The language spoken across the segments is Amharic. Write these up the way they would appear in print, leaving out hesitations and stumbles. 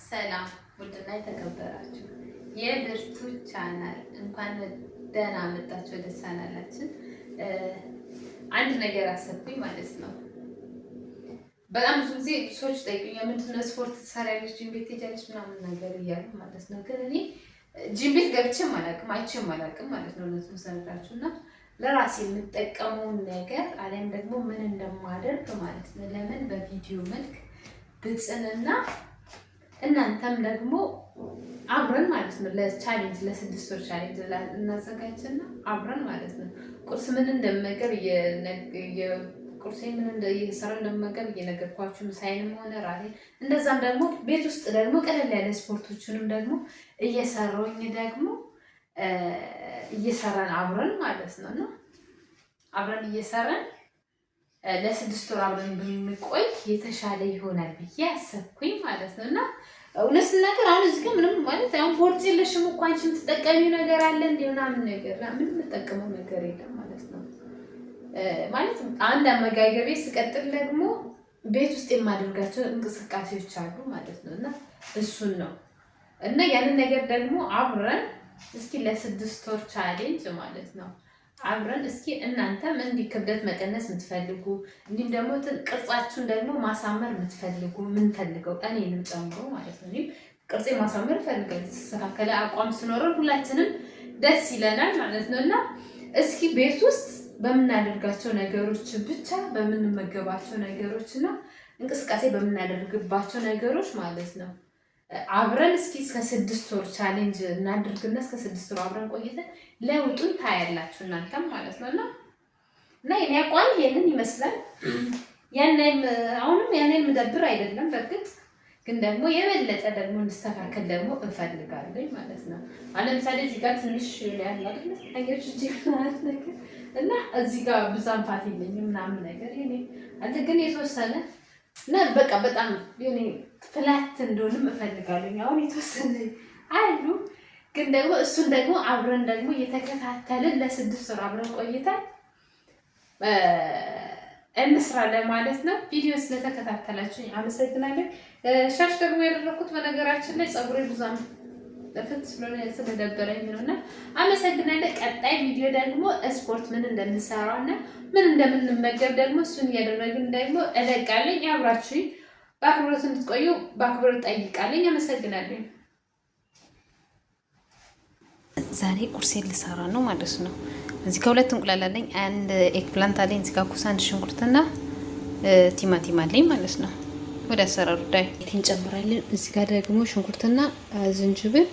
ሰላም ውድና የተከበራችሁ የብርቱ ቻናል እንኳን ደህና መጣችሁ ወደ ቻናላችን። አንድ ነገር አሰብኩኝ ማለት ነው። በጣም ብዙ ጊዜ ሰዎች ጠይቁኛል፣ ምንድነው ስፖርት ትሰሪያለሽ፣ ጂም ቤት ትሄጃለሽ ምናምን ነገር እያሉ ማለት ነው። ግን እኔ ጂም ቤት ገብቼም አላውቅም አይቼም አላውቅም ማለት ነው። እነሱን ሰራችሁና ለራሴ የምጠቀመውን ነገር አለም ደግሞ ምን እንደማደርግ ማለት ነው ለምን በቪዲዮ መልክ ብጽንና እናንተም ደግሞ አብረን ማለት ነው ለቻሌንጅ ለስድስት ወር ቻሌንጅ እናዘጋጅና አብረን ማለት ነው ቁርስ ምን እንደምመገብ ቁርሴ ምን እንደየሰራ እንደምመገብ እየነገርኳችሁ ምሳዬንም ሆነ ራሴ እንደዛም ደግሞ ቤት ውስጥ ደግሞ ቀለል ያለ ስፖርቶችንም ደግሞ እየሰራሁኝ ደግሞ እየሰራን አብረን ማለት ነው አብረን እየሰራን ለስድስት ወር አብረን ብንቆይ የተሻለ ይሆናል ብዬ አሰብኩኝ ማለት ነውና እውነት ነገር አሁን እዚህ ጋር ምንም ማለት አሁን ቦርጭ የለሽም እኮ አንቺ የምትጠቀሚው ነገር አለ እንዴ ምናምን ነገር ምንም የምጠቀመው ነገር የለም ማለት ነው። ማለት አንድ አመጋገቤ ስቀጥል ደግሞ ቤት ውስጥ የማደርጋቸው እንቅስቃሴዎች አሉ ማለት ነውና እሱን ነው እና ያንን ነገር ደግሞ አብረን እስኪ ለስድስት ወር ቻሌንጅ ማለት ነው አብረን እስኪ እናንተም እንዲህ ክብደት መቀነስ የምትፈልጉ እንዲሁም ደግሞ ቅርጻችሁን ደግሞ ማሳመር የምትፈልጉ ምን ፈልገው እኔንም ጨምሮ ማለት ነው እኔም ቅርጼ ማሳመር ፈልጋለሁ ተስተካከለ አቋም ሲኖረን ሁላችንም ደስ ይለናል ማለት ነውና እስኪ ቤት ውስጥ በመናደርጋቸው ነገሮች ብቻ በመንመገባቸው ነገሮችና እንቅስቃሴ በመናደርግባቸው ነገሮች ማለት ነው አብረን እስኪ እስከ 6 ወር ቻሌንጅ እናድርግና እስከ 6 ወር አብረን ቆይተን ለውጡን ታያላችሁ እናንተም ማለት ነውና የኔ አቋም ይሄንን ይመስላል። አሁንም ያኔም መደብር አይደለም በርግጥ ግን ደግሞ የበለጠ ደግሞ እንድስተካከል ደግሞ እንፈልጋለን ማለት ነው። ለምሳሌ እዚህ ጋር ትንሽ ያለ አይደል ነገሮች ማለት ነገር እና እዚህ ጋር ብዙም ፋት የለኝም ምናምን ነገር ይሄኔ አንተ ግን የተወሰነ እና በቃ በጣም የኔ ፍላት እንደሆነም እፈልጋለሁ። አሁን የተወሰነ አሉ ግን ደግሞ እሱን ደግሞ አብረን ደግሞ እየተከታተልን ለስድስት ወር አብረን ቆይተን እንስራ ለማለት ነው። ቪዲዮ ስለተከታተላችሁ አመሰግናለሁ። ሻሽ ደግሞ ያደረኩት በነገራችን ላይ ፀጉሬ ብዙም ለፍት ስለደበረኝ ነውና አመሰግናለሁ። ቀጣይ ቪዲዮ ደግሞ ስፖርት ምን እንደምንሰራውና ምን እንደምንመገብ ደግሞ እሱን ያደረግን ደግሞ እለቃለሁ። አብራችሁኝ በአክብሮት እንድትቆዩ በአክብሮት ጠይቃለሁ። አመሰግናለሁ። ዛሬ ቁርሴን ልሰራ ነው ማለት ነው። እዚህ ጋር ሁለት እንቁላል አለኝ፣ አንድ ኤግ ፕላንት አለኝ፣ እዚህ ጋር ኩሳ አንድ ሽንኩርትና ቲማቲም አለኝ ማለት ነው። ወደ አሰራሩ ዳይ እንጨምራለን። እዚህ ጋር ደግሞ ሽንኩርትና ዝንጅብል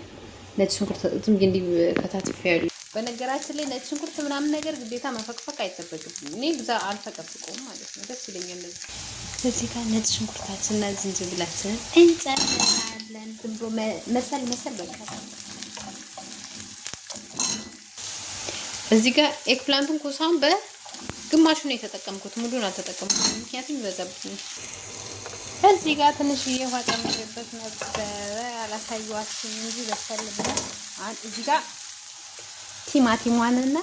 ነጭ ሽንኩርት ዝም እንዲ ከታትፈያለሁ። በነገራችን ላይ ነጭ ሽንኩርት ምናምን ነገር ግዴታ መፈቅፈቅ አይጠበቅብኝም። እኔ ብዛ አልፈቀፍቀውም ማለት ነው። ደስ ይለኛል እንደዚህ። እዚህ ጋር ነጭ ሽንኩርታችንና ዝንጅብላችንን እንጨምራለን። ዝም ብሎ መሰል በቃ እዚህ ጋር ኤግ ፕላንቱን ኮሳውን በግማሹ ነው የተጠቀምኩት፣ ሙሉን አልተጠቀምኩት ምክንያቱም ይበዛብኝ። እዚህ ጋር ትንሽዬ ውሃ ጨምሬበት ነበረ አላሳየኋችሁም እንጂ በሰልብና እዚህ ጋር ቲማቲሟንና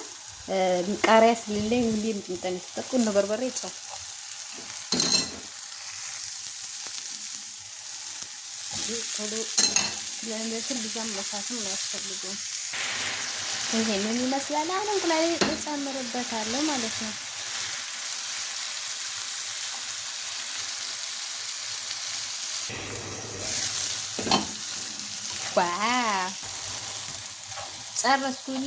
ቃሪያ ስለሌለኝ እንግዲህ እንትን ተጠቅቁ ነው በርበሬ ጨው ቶሎ ለእንደዚህ ብዙም መሳትም አያስፈልግም። ይሄንን ይመስላል። አሁን እንቁላል እጨምርበታለሁ ማለት ነው። ዋው ጨረስኩኝ።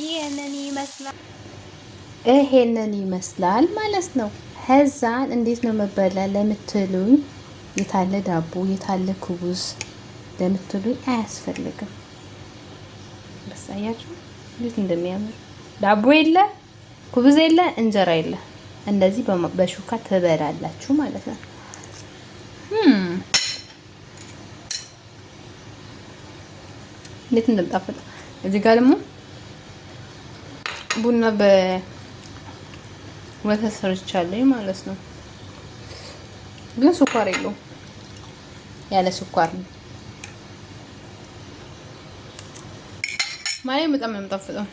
ይሄንን ይመስላል ማለት ነው። ከዛን እንዴት ነው መበላ ለምትሉኝ የታለ ዳቦ የታለ ኩቡዝ ለምትሉኝ አያስፈልግም። በሳያችሁ እንዴት እንደሚያምር ዳቦ የለ ኩቡዝ የለ እንጀራ የለ እንደዚህ በሹካ ትበላላችሁ ማለት ነው። እንዴት እንደምጣፈጥ እዚህ ጋር ደግሞ ቡና በወተት ሰርቻለሁ ማለት ነው። ግን ስኳር የለውም ያለ ስኳር ነው ማለት በጣም ነው የምጣፍጠው።